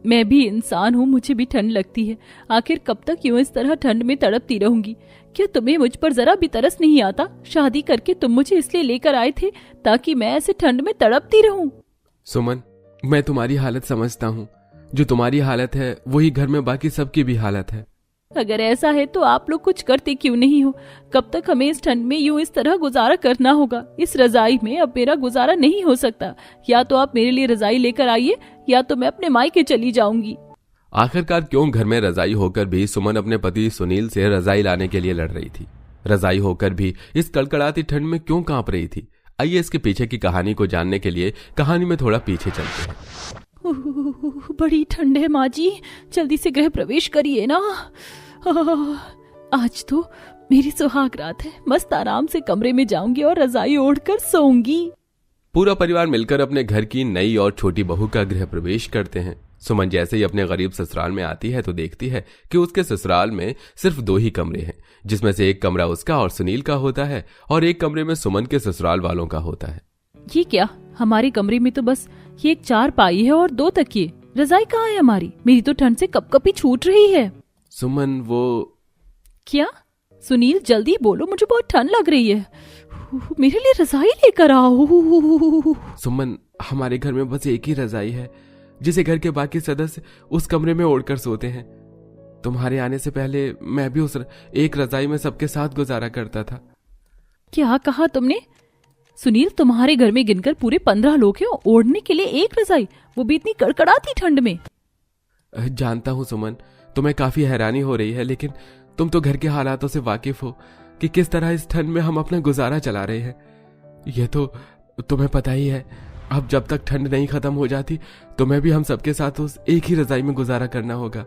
मैं भी इंसान हूँ, मुझे भी ठंड लगती है। आखिर कब तक यूं इस तरह ठंड में तड़पती रहूंगी? क्या तुम्हें मुझ पर जरा भी तरस नहीं आता? शादी करके तुम मुझे इसलिए लेकर आए थे ताकि मैं ऐसे ठंड में तड़पती रहूं? सुमन, मैं तुम्हारी हालत समझता हूँ। जो तुम्हारी हालत है वही घर में बाकी सबकी भी हालत है। अगर ऐसा है तो आप लोग कुछ करते क्यों नहीं हो? कब तक हमें इस ठंड में यूं इस तरह गुजारा करना होगा? इस रजाई में अब मेरा गुजारा नहीं हो सकता। या तो आप मेरे लिए रजाई लेकर आइए या तो मैं अपने मायके चली जाऊंगी। आखिरकार क्यों घर में रजाई होकर भी सुमन अपने पति सुनील से रजाई लाने के लिए लड़ रही थी। रजाई होकर भी इस कड़कड़ाती ठंड में क्यों कांप रही थी? आइए इसके पीछे की कहानी को जानने के लिए कहानी में थोड़ा पीछे चलते हैं। बड़ी ठंड है माँ जी, जल्दी से गृह प्रवेश करिए ना। आज तो मेरी सुहाग रात है, मस्त आराम से कमरे में जाऊंगी और रजाई ओढ़कर सोऊंगी। पूरा परिवार मिलकर अपने घर की नई और छोटी बहू का गृह प्रवेश करते हैं। सुमन जैसे ही अपने गरीब ससुराल में आती है तो देखती है कि उसके ससुराल में सिर्फ 2 ही कमरे हैं, जिसमें से एक कमरा उसका और सुनील का होता है और एक कमरे में सुमन के ससुराल वालों का होता है। ये क्या, हमारे कमरे में तो बस ये एक 4 पाई है और 2 तकिए। रजाई कहाँ है हमारी? मेरी तो ठंड से कपकपी छूट रही है। सुमन, वो क्या? सुनील जल्दी बोलो, मुझे बहुत ठंड लग रही है। मेरे लिए रजाई लेकर आओ। सुमन, हमारे घर में बस एक ही रजाई है जिसे घर के बाकी सदस्य उस कमरे में ओढ़कर सोते हैं। तुम्हारे आने से पहले मैं भी उस एक रजाई में सबके साथ गुजारा करता था। क्या कहा तुमने? सुनील, तुम्हारे घर में गिनकर पूरे 15 लोग हैं, ओढ़ने के लिए एक रजाई, वो भी इतनी कड़कड़ाती ठंड में। जानता हूं सुमन, तुम्हें काफी हैरानी हो रही है, लेकिन तुम तो घर के हालातों से वाकिफ हो कि किस तरह इस ठंड में हम अपना गुजारा चला रहे हैं। यह तो तुम्हें पता ही है। अब जब तक ठंड नहीं खत्म हो जाती तुम्हें भी हम सबके साथ उस एक ही रजाई में गुजारा करना होगा।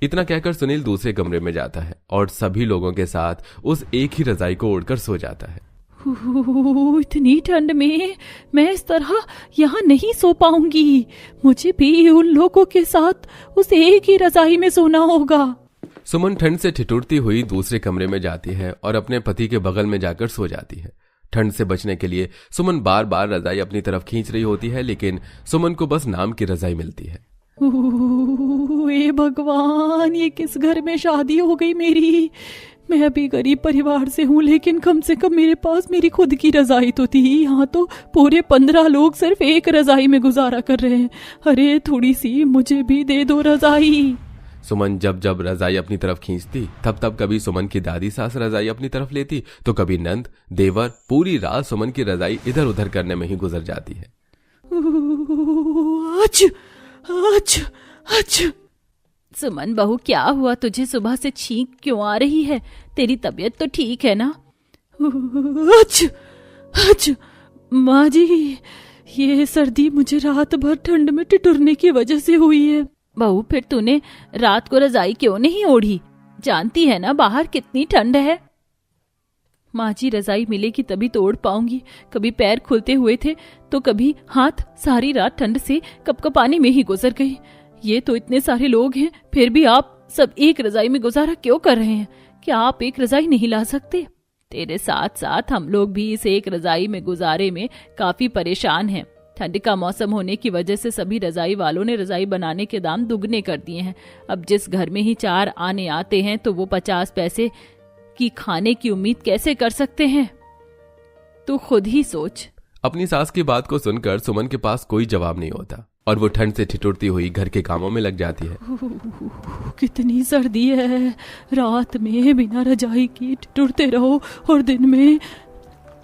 इतना कहकर सुनील दूसरे कमरे में जाता है और सभी लोगों के साथ उस एक ही रजाई को ओढ़कर सो जाता है। इतनी ठंड में मैं इस तरह यहाँ नहीं सो पाऊंगी। मुझे भी उन लोगों के साथ उस एक ही रजाई में सोना होगा। सुमन ठंड से ठिठुरती हुई दूसरे कमरे में जाती है और अपने पति के बगल में जाकर सो जाती है। ठंड से बचने के लिए सुमन बार बार रजाई अपनी तरफ खींच रही होती है, लेकिन सुमन को बस नाम की रजाई मिलती है। ए भगवान, ये किस घर में शादी हो गई मेरी? मैं भी गरीब परिवार से हूँ, लेकिन कम से कम मेरे पास मेरी खुद की रजाई तो थी। यहाँ तो पूरे 15 लोग सिर्फ एक रजाई में गुजारा कर रहे हैं। अरे थोड़ी सी मुझे भी दे दो रजाई। सुमन जब जब रजाई अपनी तरफ खींचती तब तब कभी सुमन की दादी सास रजाई अपनी तरफ लेती तो कभी नंद देवर पूरी रात सुमन की रजाई इधर उधर करने में ही गुजर जाती है। सुमन बहू, क्या हुआ तुझे? सुबह से छींक क्यों आ रही है? तेरी तबीयत तो ठीक है ना? माँ जी, ये सर्दी मुझे रात भर ठंड में ठिठुरने की वजह से हुई है। बहू, फिर तूने रात को रजाई क्यों नहीं ओढ़ी? जानती है ना बाहर कितनी ठंड है। माँ जी, रजाई मिलेगी तभी तो ओढ़ पाऊंगी। कभी पैर खुलते हुए थे तो कभी हाथ। सारी रात ठंड से कपकपाने में ही गुजर गई। ये तो इतने सारे लोग हैं, फिर भी आप सब एक रजाई में गुजारा क्यों कर रहे हैं? क्या आप एक रजाई नहीं ला सकते? तेरे साथ साथ हम लोग भी इस एक रजाई में गुजारे में काफी परेशान हैं। ठंड का मौसम होने की वजह से सभी रजाई वालों ने रजाई बनाने के दाम दुगने कर दिए हैं। अब जिस घर में ही 4 आने आते हैं तो वो 50 पैसे की खाने की उम्मीद कैसे कर सकते हैं? तू खुद ही सोच। अपनी सास की बात को सुनकर सुमन के पास कोई जवाब नहीं होता और वो ठंड से ठिठुरती हुई घर के कामों में लग जाती है। कितनी सर्दी है, रात में बिना रजाई की ठिठुरते रहो और दिन में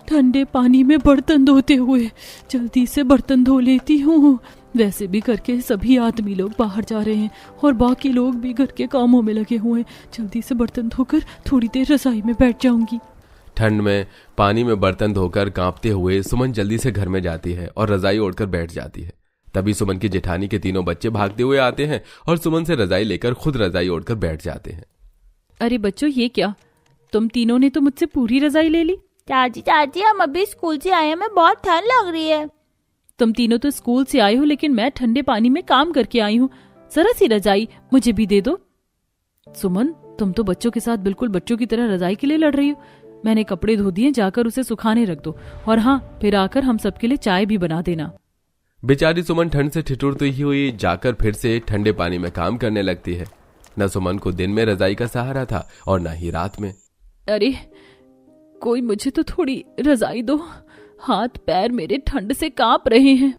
ठंडे पानी में बर्तन धोते हुए। जल्दी से बर्तन धो लेती हूँ। वैसे भी घर के सभी आदमी लोग बाहर जा रहे हैं और बाकी लोग भी घर के कामों में लगे हुए हैं। जल्दी से बर्तन धोकर थोड़ी देर रजाई में बैठ जाऊंगी। ठंड में पानी में बर्तन धोकर कांपते हुए सुमन जल्दी से घर में जाती है और रजाई ओढ़कर बैठ जाती है। तभी सुमन की जेठानी के 3 बच्चे भागते हुए आते हैं और सुमन से रजाई लेकर खुद रजाई ओढ़कर बैठ जाते हैं। अरे बच्चों, ये क्या? तुम तीनों ने तो मुझसे पूरी रजाई ले ली। चाची, हम अभी स्कूल से आए हैं, हमें बहुत ठंड लग रही है। तुम तीनों तो स्कूल से आए हो, लेकिन मैं ठंडे पानी में काम करके आई हूँ। जरा सी रजाई मुझे भी दे दो। सुमन, तुम तो बच्चों के साथ बिल्कुल बच्चों की तरह रजाई के लिए लड़ रही हो। मैंने कपड़े धो दिए, जाकर उसे सुखाने रख दो और हाँ, फिर आकर हम सबके लिए चाय भी बना देना। बेचारी सुमन ठंड से ठिठुरती हुई जाकर फिर से ठंडे पानी में काम करने लगती है। न सुमन को दिन में रजाई का सहारा था और न ही रात में। अरे कोई मुझे तो थोड़ी रजाई दो, हाथ पैर मेरे ठंड से कांप रहे हैं।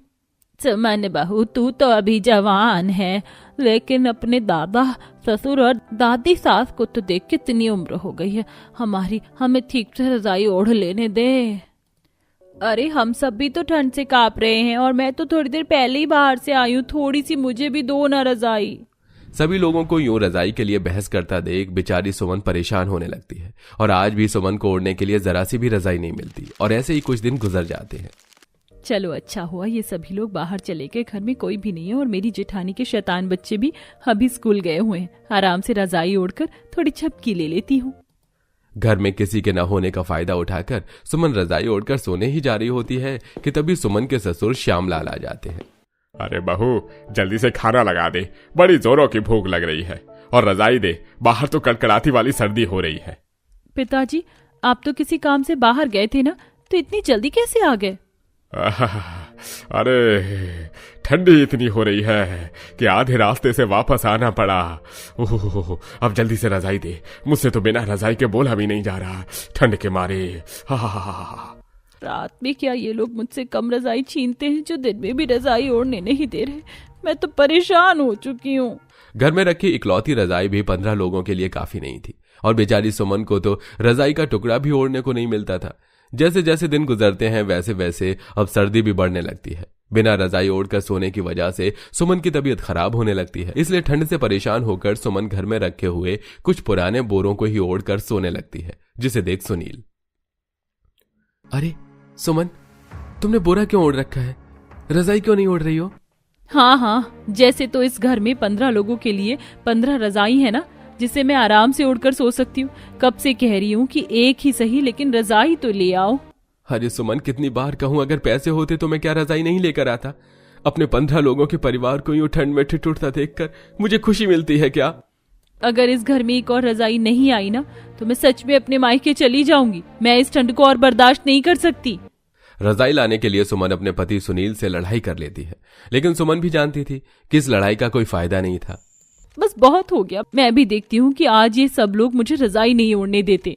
सुमन बहू, तू तो अभी जवान है, लेकिन अपने दादा ससुर और दादी सास को तो देख कितनी उम्र हो गई है हमारी, हमें ठीक से रजाई ओढ़ लेने दे। अरे हम सब भी तो ठंड से कांप रहे हैं और मैं तो थोड़ी देर पहले ही बाहर से आई हूँ, थोड़ी सी मुझे भी दो ना रजाई। सभी लोगों को यूं रजाई के लिए बहस करता देख बेचारी सुमन परेशान होने लगती है और आज भी सुमन को ओढ़ने के लिए जरा सी भी रजाई नहीं मिलती और ऐसे ही कुछ दिन गुजर जाते हैं। चलो अच्छा हुआ ये सभी लोग बाहर चले गए, घर में कोई भी नहीं है और मेरी जेठानी के शैतान बच्चे भी अभी स्कूल गए हुए हैं। आराम से रजाई ओढ़कर थोड़ी झपकी ले लेती हूँ। घर में किसी के न होने का फायदा उठाकर सुमन रजाई ओढ़कर सोने ही जा रही होती है कि तभी सुमन के ससुर श्यामलाल आ जाते हैं। अरे बहू, जल्दी से खाना लगा दे, बड़ी जोरों की भूख लग रही है, और रजाई दे, बाहर तो कड़कड़ाती वाली सर्दी हो रही है। पिताजी, आप तो किसी काम से बाहर गए थे ना, तो इतनी जल्दी कैसे आ गए? अरे ठंडी इतनी हो रही है कि आधे रास्ते से वापस आना पड़ा। ओह, अब जल्दी से रजाई दे, मुझसे तो बिना रजाई के बोला भी नहीं जा रहा ठंड के मारे। रात में क्या ये लोग मुझसे कम रजाई छीनते हैं जो दिन में भी रजाई ओढ़ने नहीं दे रहे। मैं तो परेशान हो चुकी हूँ। घर में रखी इकलौती रजाई भी 15 लोगों के लिए काफी नहीं थी और बेचारी सुमन को तो रजाई का टुकड़ा भी ओढ़ने को नहीं मिलता था। जैसे जैसे दिन गुजरते हैं वैसे वैसे अब सर्दी भी बढ़ने लगती है। बिना रजाई ओढ़कर सोने की वजह से सुमन की तबीयत खराब होने लगती है, इसलिए ठंड से परेशान होकर सुमन घर में रखे हुए कुछ पुराने बोरों को ही ओढ़कर सोने लगती है, जिसे देख सुनील। अरे सुमन, तुमने बोरा क्यों ओढ़ रखा है? रजाई क्यों नहीं ओढ़ रही हो? हाँ, जैसे तो इस घर में 15 लोगों के लिए 15 रजाई है ना, जिसे मैं आराम से ओढ़कर सो सकती हूँ। कब से कह रही हूँ कि एक ही सही, लेकिन रजाई तो ले आओ। अरे सुमन, कितनी बार कहूं, अगर पैसे होते तो मैं क्या रजाई नहीं लेकर आता? अपने 15 लोगों के परिवार को यूं ठंड में ठिठुरता देखकर मुझे खुशी मिलती है क्या? अगर इस घर में एक और रजाई नहीं आई ना, तो मैं सच में अपने मायके चली जाऊंगी। मैं इस ठंड को और बर्दाश्त नहीं कर सकती। रजाई लाने के लिए सुमन अपने पति सुनील से लड़ाई कर लेती है, लेकिन सुमन भी जानती थी कि इस लड़ाई का कोई फायदा नहीं था। बस बहुत हो गया, मैं भी देखती हूँ कि आज ये सब लोग मुझे रजाई नहीं ओढ़ने देते।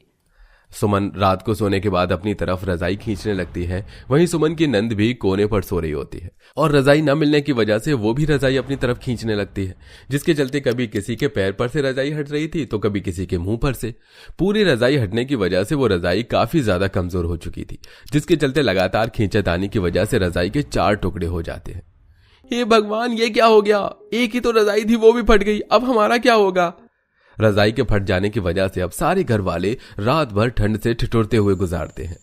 सुमन रात को सोने के बाद अपनी तरफ रजाई खींचने लगती है। वहीं सुमन की नंद भी कोने पर सो रही होती है और रजाई न मिलने की वजह से वो भी रजाई अपनी तरफ खींचने लगती है, जिसके चलते कभी किसी के पैर पर से रजाई हट रही थी तो कभी किसी के मुंह पर से। पूरी रजाई हटने की वजह से वो रजाई काफी ज्यादा कमजोर हो चुकी थी, जिसके चलते लगातार खींचतानी की वजह से रजाई के 4 टुकड़े हो जाते हैं। हे भगवान, ये क्या हो गया? एक ही तो रजाई थी, वो भी फट गई, अब हमारा क्या होगा? रजाई के फट जाने की वजह से अब सारे घर वाले रात भर ठंड से ठिठुरते हुए गुजारते हैं।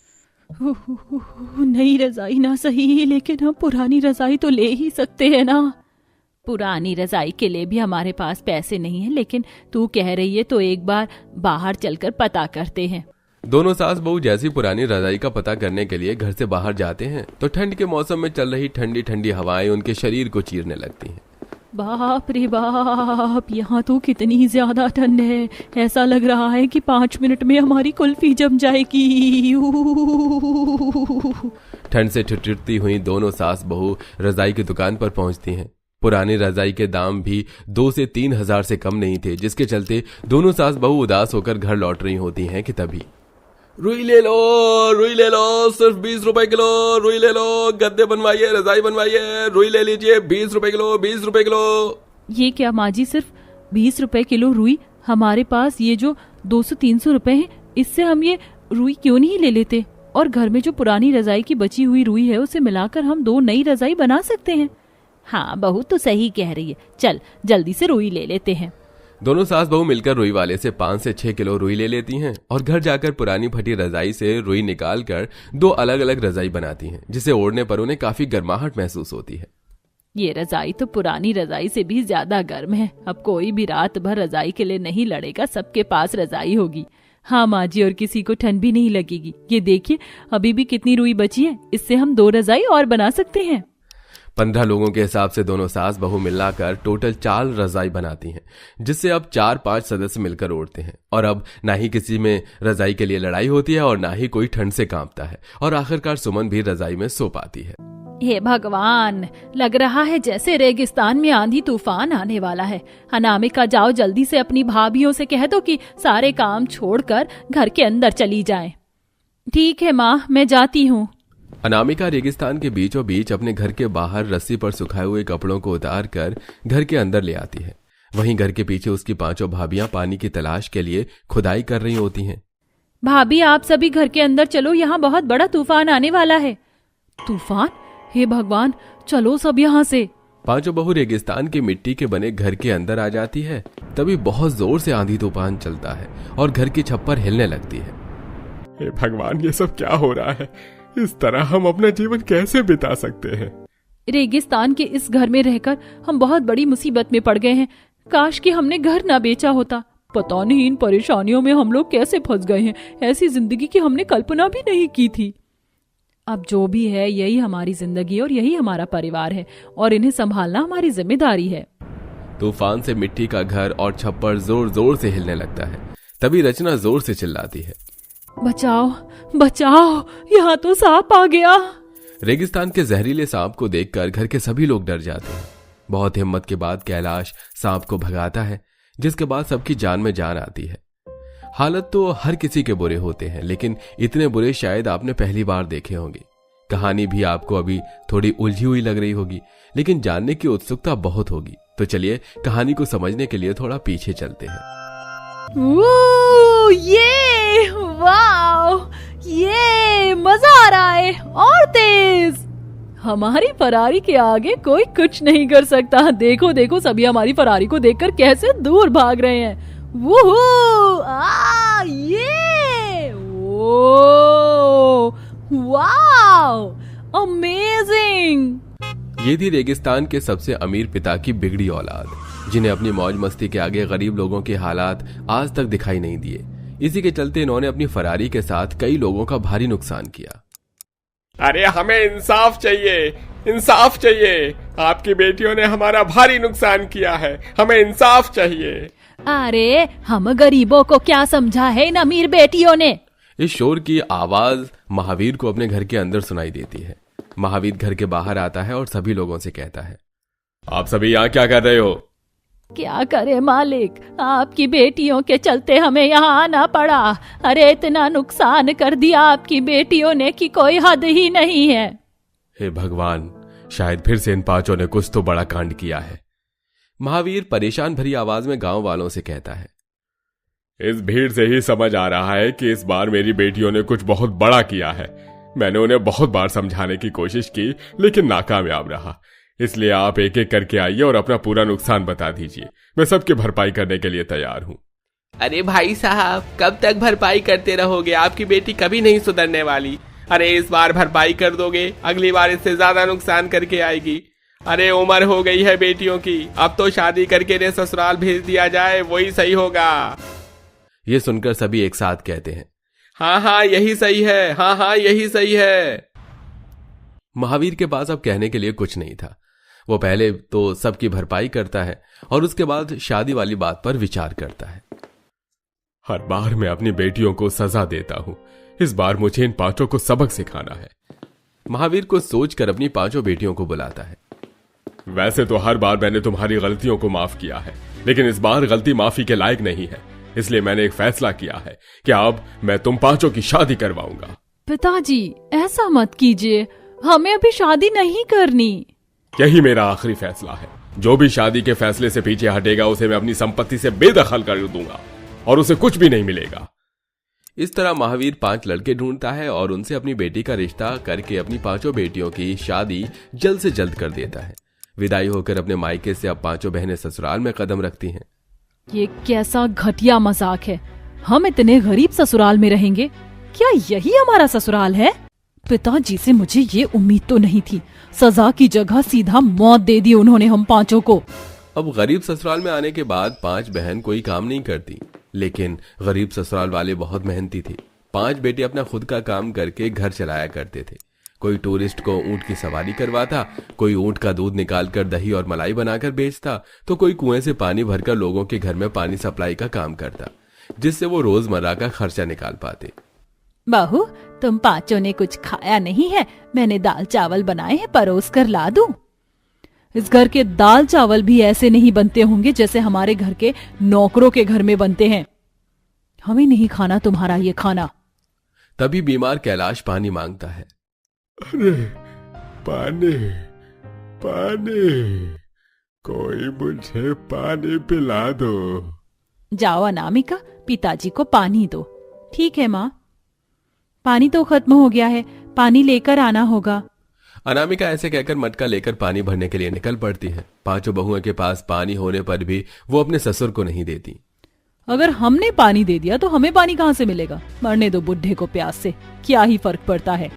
नई रजाई ना सही, लेकिन हम पुरानी रजाई तो ले ही सकते हैं ना। पुरानी रजाई के लिए भी हमारे पास पैसे नहीं है, लेकिन तू कह रही है तो एक बार बाहर चलकर पता करते हैं। दोनों सास बहू जैसी पुरानी रजाई का पता करने के लिए घर से बाहर जाते हैं तो ठंड के मौसम में चल रही ठंडी ठंडी हवाएं उनके शरीर को चीरने लगती हैं। बाप रे बाप, यहाँ तो कितनी ज्यादा ठंड है। ऐसा लग रहा है कि 5 मिनट में हमारी कुल्फी जम जाएगी। ठंड से ठिठुरती हुई दोनों सास बहू रजाई की दुकान पर पहुंचती हैं। पुरानी रजाई के दाम भी 2 से 3 हजार से कम नहीं थे, जिसके चलते दोनों सास बहू उदास होकर घर लौट रही होती हैं कि तभी रुई ले लो, सिर्फ 20 रुपए किलो रुई ले लो, गद्दे बनवाइए, रजाई बनवाइए, रुई ले लीजिए, 20 रुपए किलो, 20 रुपए किलो। ये क्या माँ जी, सिर्फ 20 रुपए किलो रुई? हमारे पास ये जो 200-300 रुपए है, इससे हम ये रुई क्यों नहीं ले लेते? और घर में जो पुरानी रजाई की बची हुई रुई है उसे मिलाकर हम 2 नई रजाई बना सकते हैं। हाँ बहू तो सही कह रही है, चल जल्दी से रुई ले लेते हैं। दोनों सास बहू मिलकर रुई वाले से 5 से 6 किलो रुई ले लेती हैं और घर जाकर पुरानी फटी रजाई से रुई निकालकर 2 अलग अलग रजाई बनाती हैं, जिसे ओढ़ने पर उन्हें काफी गर्माहट महसूस होती है। ये रजाई तो पुरानी रजाई से भी ज्यादा गर्म है। अब कोई भी रात भर रजाई के लिए नहीं लड़ेगा, सबके पास रजाई होगी। हाँ माँ जी, और किसी को ठंड भी नहीं लगेगी। ये देखिए अभी भी कितनी रुई बची है, इससे हम 2 रजाई और बना सकते हैं। 15 लोगों के हिसाब से दोनों सास बहू मिलाकर टोटल 4 रजाई बनाती हैं, जिससे अब 4-5 सदस्य मिलकर ओढ़ते हैं और अब ना ही किसी में रजाई के लिए लड़ाई होती है और ना ही कोई ठंड से कांपता है और आखिरकार सुमन भी रजाई में सो पाती है। हे भगवान, लग रहा है जैसे रेगिस्तान में आंधी तूफान आने वाला है। अनामिका, जाओ जल्दी से अपनी भाभियों से कह दो कि सारे काम छोड़कर घर के अंदर चली जाएं। ठीक है माँ, मैं जाती हूँ। अनामिका रेगिस्तान के बीचों बीच अपने घर के बाहर रस्सी पर सुखाए हुए कपड़ों को उतार कर घर के अंदर ले आती है। वहीं घर के पीछे उसकी 5 भाभियां पानी की तलाश के लिए खुदाई कर रही होती हैं। भाभी, आप सभी घर के अंदर चलो, यहाँ बहुत बड़ा तूफान आने वाला है। तूफान? हे भगवान, चलो सब यहाँ से। 5 बहू रेगिस्तान की मिट्टी के बने घर के अंदर आ जाती है। तभी बहुत जोर से आंधी तूफान चलता है और घर की छप्पर हिलने लगती है। हे भगवान, ये सब क्या हो रहा है? इस तरह हम अपना जीवन कैसे बिता सकते हैं? रेगिस्तान के इस घर में रहकर हम बहुत बड़ी मुसीबत में पड़ गए हैं। काश कि हमने घर ना बेचा होता। पता नहीं इन परेशानियों में हम लोग कैसे फंस गए हैं। ऐसी जिंदगी की हमने कल्पना भी नहीं की थी। अब जो भी है, यही हमारी जिंदगी और यही हमारा परिवार है और इन्हें संभालना हमारी जिम्मेदारी है। तूफान से मिट्टी का घर और छप्पर जोर जोर से हिलने लगता है। तभी रचना जोर से चिल्लाती है, बचाओ बचाओ, यहाँ तो सांप आ गया। रेगिस्तान के जहरीले सांप को देखकर घर के सभी लोग डर जाते हैं। बहुत हिम्मत के बाद कैलाश सांप को भगाता है, जिसके बाद सबकी जान में जान आती है। हालत तो हर किसी के बुरे होते हैं, लेकिन इतने बुरे शायद आपने पहली बार देखे होंगे। कहानी भी आपको अभी थोड़ी उलझी हुई लग रही होगी, लेकिन जानने की उत्सुकता बहुत होगी। तो चलिए कहानी को समझने के लिए थोड़ा पीछे चलते हैं। ये वाओ, ये मजा आ रहा है और तेज। हमारी फरारी के आगे कोई कुछ नहीं कर सकता। देखो देखो, सभी हमारी फरारी को देखकर कैसे दूर भाग रहे हैं। ये वाओ, अमेजिंग। ये थी रेगिस्तान के सबसे अमीर पिता की बिगड़ी औलाद, जिन्हें अपनी मौज मस्ती के आगे गरीब लोगों के हालात आज तक दिखाई नहीं दिए। इसी के चलते इन्होंने अपनी फरारी के साथ कई लोगों का भारी नुकसान किया। अरे हमें इंसाफ चाहिए, इंसाफ चाहिए। आपकी बेटियों ने हमारा भारी नुकसान किया है, हमें इंसाफ चाहिए। अरे हम गरीबों को क्या समझा है इन अमीर बेटियों ने। इस शोर की आवाज महावीर को अपने घर के अंदर सुनाई देती है। महावीर घर के बाहर आता है और सभी लोगों से कहता है, आप सभी यहाँ क्या कर रहे हो? क्या करे मालिक, आपकी बेटियों के चलते हमें यहाँ आना पड़ा। अरे इतना नुकसान कर दिया आपकी बेटियों ने कि कोई हद ही नहीं है। हे भगवान, शायद फिर से इन 5 ने कुछ तो बड़ा कांड किया है। महावीर परेशान भरी आवाज में गांव वालों से कहता है, इस भीड़ से ही समझ आ रहा है कि इस बार मेरी बेटियों ने कुछ बहुत बड़ा किया है। मैंने उन्हें बहुत बार समझाने की कोशिश की, लेकिन नाकामयाब रहा। इसलिए आप एक एक करके आइए और अपना पूरा नुकसान बता दीजिए। मैं सबकी भरपाई करने के लिए तैयार हूँ। अरे भाई साहब, कब तक भरपाई करते रहोगे? आपकी बेटी कभी नहीं सुधरने वाली। अरे इस बार भरपाई कर दोगे, अगली बार इससे ज्यादा नुकसान करके आएगी। अरे उम्र हो गई है बेटियों की, अब तो शादी करके इन्हें ससुराल भेज दिया जाए, वही सही होगा। ये सुनकर सभी एक साथ कहते हैं, हाँ हाँ यही सही है, हाँ हाँ यही सही है। महावीर के पास अब कहने के लिए कुछ नहीं था। वो पहले तो सबकी भरपाई करता है और उसके बाद शादी वाली बात पर विचार करता है। हर बार मैं अपनी बेटियों को सजा देता हूँ, इस बार मुझे इन 5 को सबक सिखाना है। महावीर को सोचकर अपनी 5 बेटियों को बुलाता है। वैसे तो हर बार मैंने तुम्हारी गलतियों को माफ किया है, लेकिन इस बार गलती माफी के लायक नहीं है। इसलिए मैंने एक फैसला किया है कि अब मैं तुम 5 की शादी करवाऊंगा। पिताजी, ऐसा मत कीजिए, हमें अभी शादी नहीं करनी। यही मेरा आखिरी फैसला है। जो भी शादी के फैसले से पीछे हटेगा उसे मैं अपनी संपत्ति से बेदखल कर दूंगा और उसे कुछ भी नहीं मिलेगा। इस तरह महावीर 5 लड़के ढूंढता है और उनसे अपनी बेटी का रिश्ता करके अपनी 5 बेटियों की शादी जल्द से जल्द कर देता है। विदाई होकर अपने मायके से अब 5 बहनें ससुराल में कदम रखती हैं। ये कैसा घटिया मजाक है। हम इतने गरीब ससुराल में रहेंगे? क्या यही हमारा ससुराल है? पिताजी से मुझे ये उम्मीद तो नहीं थी। सजा की जगह सीधा मौत दे दी उन्होंने हम 5 को। अब गरीब ससुराल में आने के बाद 5 बहन कोई काम नहीं करती, लेकिन गरीब ससुराल वाले बहुत मेहनती थे। 5 बेटे अपना खुद का काम करके घर चलाया करते थे। कोई टूरिस्ट को ऊंट की सवारी करवाता, कोई ऊंट का दूध निकालकर दही और मलाई बनाकर बेचता, तो कोई कुएं से पानी भरकर लोगों के घर में पानी सप्लाई का काम करता, जिससे वो रोजमर्रा का खर्चा निकाल पाते। बहू, तुम पांचों ने कुछ खाया नहीं है। मैंने दाल चावल बनाए हैं, परोस कर ला दूं? इस घर के दाल चावल भी ऐसे नहीं बनते होंगे जैसे हमारे घर के नौकरों के घर में बनते हैं। हमें नहीं खाना तुम्हारा ये खाना। तभी बीमार कैलाश पानी मांगता है। अरे पानी, पानी, कोई मुझे पानी पिला दो। जाओ अनामिका, पिताजी को पानी दो। ठीक है माँ, पानी तो खत्म हो गया है, पानी लेकर आना होगा। अनामिका ऐसे कहकर मटका लेकर पानी भरने के लिए निकल पड़ती है। पांचों बहुओं के पास पानी होने पर भी वो अपने ससुर को नहीं देती। अगर हमने पानी दे दिया तो हमें पानी कहाँ से मिलेगा? मरने दो बुढ़े को प्यास से, क्या ही फर्क पड़ता है।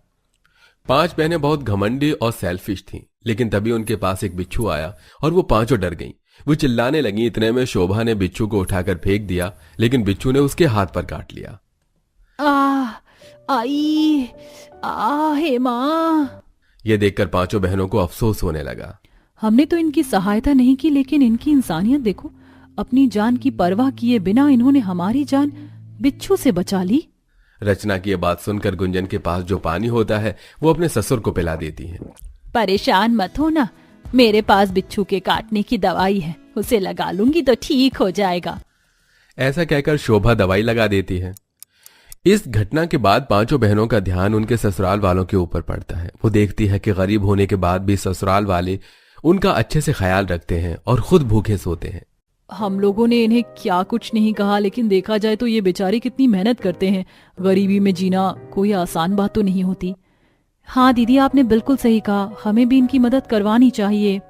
5 बहनें बहुत घमंडी और सेल्फिश थीं, लेकिन तभी उनके पास एक बिच्छू आया और वो पांचों डर गईं। वो चिल्लाने लगी। इतने में शोभा ने बिच्छू को उठाकर फेंक दिया, लेकिन बिच्छू ने उसके हाथ पर काट लिया। आई, हे माँ। ये देखकर पांचों बहनों को अफसोस होने लगा। हमने तो इनकी सहायता नहीं की, लेकिन इनकी इंसानियत देखो। अपनी जान की परवाह किए बिना इन्होंने हमारी जान बिच्छू से बचा ली। रचना की ये बात सुनकर गुंजन के पास जो पानी होता है वो अपने ससुर को पिला देती है। परेशान मत हो ना, मेरे पास बिच्छू के काटने की दवाई है, उसे लगा लूंगी तो ठीक हो जाएगा। ऐसा कहकर शोभा दवाई लगा देती है। इस घटना के बाद पांचों बहनों का ध्यान उनके ससुराल वालों के ऊपर पड़ता है। वो देखती है कि गरीब होने के बाद भी ससुराल वाले उनका अच्छे से ख्याल रखते हैं और खुद भूखे सोते हैं। हम लोगों ने इन्हें क्या कुछ नहीं कहा, लेकिन देखा जाए तो ये बेचारे कितनी मेहनत करते हैं। गरीबी में जीना कोई आसान बात तो नहीं होती। हाँ दीदी, आपने बिल्कुल सही कहा, हमें भी इनकी मदद करवानी चाहिए।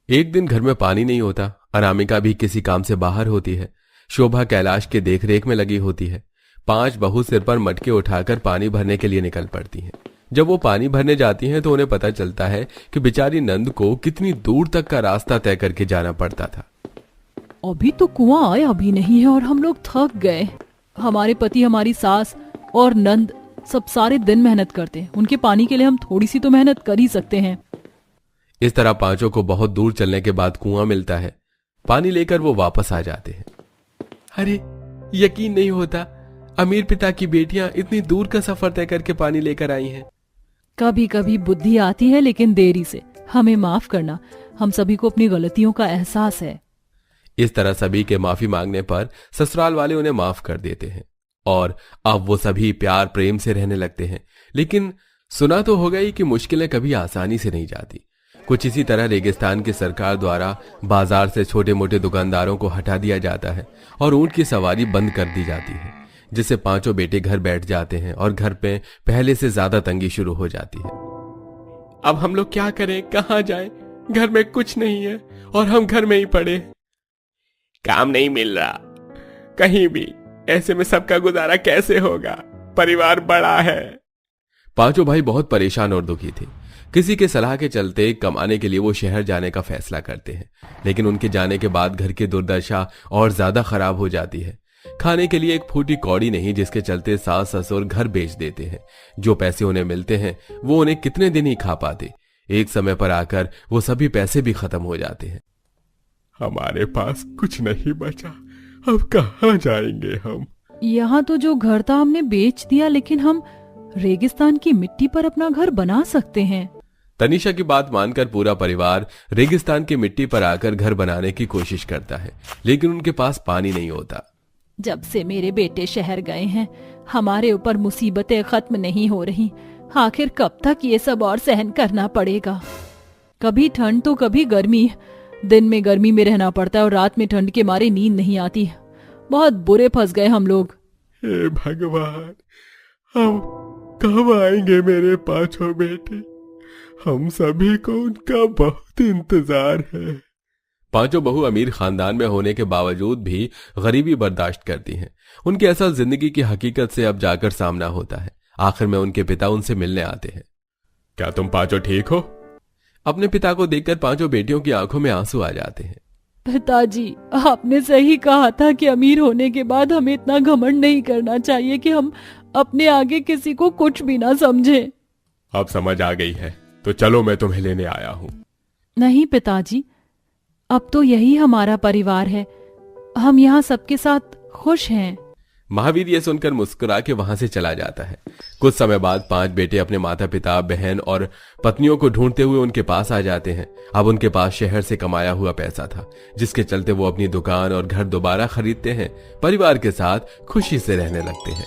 एक दिन घर में पानी नहीं होता। अनामिका भी किसी काम से बाहर होती है। शोभा कैलाश के देखरेख में लगी होती है। 5 बहू सिर पर मटके उठाकर पानी भरने के लिए निकल पड़ती हैं। जब वो पानी भरने जाती हैं तो उन्हें पता चलता है कि बेचारी नंद को कितनी दूर तक का रास्ता तय करके जाना पड़ता था। अभी तो कुआं आया भी नहीं है और हम लोग थक गए। हमारे पति, हमारी सास और नंद सब सारे दिन मेहनत करते हैं। उनके पानी के लिए हम थोड़ी सी तो मेहनत कर ही सकते हैं। इस तरह पांचों को बहुत दूर चलने के बाद कुआं मिलता है। पानी लेकर वो वापस आ जाते हैं। अरे यकीन नहीं होता, अमीर पिता की बेटियां इतनी दूर का सफर तय करके पानी लेकर आई हैं। कभी कभी बुद्धि आती है, लेकिन देरी से। हमें माफ करना, हम सभी को अपनी गलतियों का एहसास है। इस तरह सभी के माफी मांगने पर ससुराल वाले उन्हें माफ कर देते हैं और अब वो सभी प्यार प्रेम से रहने लगते हैं। लेकिन सुना तो होगा ही कि मुश्किलें कभी आसानी से नहीं जाती। कुछ इसी तरह रेगिस्तान की सरकार द्वारा बाजार से छोटे मोटे दुकानदारों को हटा दिया जाता है और ऊंट की सवारी बंद कर दी जाती है, जिससे पांचों बेटे घर बैठ जाते हैं और घर पे पहले से ज्यादा तंगी शुरू हो जाती है। अब हम लोग क्या करें, कहाँ जाएं? घर में कुछ नहीं है और हम घर में ही पड़े। काम नहीं मिल रहा कहीं भी। ऐसे में सबका गुजारा कैसे होगा? परिवार बड़ा है। पांचों भाई बहुत परेशान और दुखी थे। किसी के सलाह के चलते कमाने के लिए वो शहर जाने का फैसला करते हैं, लेकिन उनके जाने के बाद घर की दुर्दशा और ज्यादा खराब हो जाती है। खाने के लिए एक फूटी कौड़ी नहीं, जिसके चलते सास ससुर घर बेच देते हैं। जो पैसे उन्हें मिलते हैं वो उन्हें कितने दिन ही खा पाते। एक समय पर आकर वो सभी पैसे भी खत्म हो जाते हैं। हमारे पास कुछ नहीं बचा, अब कहाँ जाएंगे हम? यहाँ तो जो घर था हमने बेच दिया, लेकिन हम रेगिस्तान की मिट्टी पर अपना घर बना सकते हैं। तनीषा की बात मानकर पूरा परिवार रेगिस्तान की मिट्टी पर आकर घर बनाने की कोशिश करता है, लेकिन उनके पास पानी नहीं होता। जब से मेरे बेटे शहर गए हैं, हमारे ऊपर मुसीबतें खत्म नहीं हो रही। आखिर कब तक ये सब और सहन करना पड़ेगा? कभी ठंड तो कभी गर्मी। दिन में गर्मी में रहना पड़ता है और रात में ठंड के मारे नींद नहीं आती। बहुत बुरे फंस गए हम लोग। हे भगवान, हम कब आएंगे मेरे पांचों बेटे? हम सभी को उनका बहुत इंतजार है। पांचों बहू अमीर खानदान में होने के बावजूद भी गरीबी बर्दाश्त करती हैं। उनकी असल जिंदगी की हकीकत से अब जाकर सामना होता है। आखिर में उनके पिता उनसे मिलने आते हैं। क्या तुम पांचों ठीक हो? अपने पिता को देखकर पांचों बेटियों की आंखों में आंसू आ जाते हैं। पिताजी, आपने सही कहा था कि अमीर होने के बाद हमें इतना घमंड नहीं करना चाहिए कि हम अपने आगे किसी को कुछ भी ना समझें। अब समझ आ गई है तो चलो, मैं तुम्हें लेने आया हूँ। नहीं पिताजी, अब तो यही हमारा परिवार है। हम यहाँ सबके साथ खुश हैं। महावीर ये सुनकर मुस्कुरा के वहां से चला जाता है। कुछ समय बाद 5 बेटे अपने माता पिता, बहन और पत्नियों को ढूंढते हुए उनके पास आ जाते हैं। अब उनके पास शहर से कमाया हुआ पैसा था, जिसके चलते वो अपनी दुकान और घर दोबारा खरीदते हैं। परिवार के साथ खुशी से रहने लगते हैं।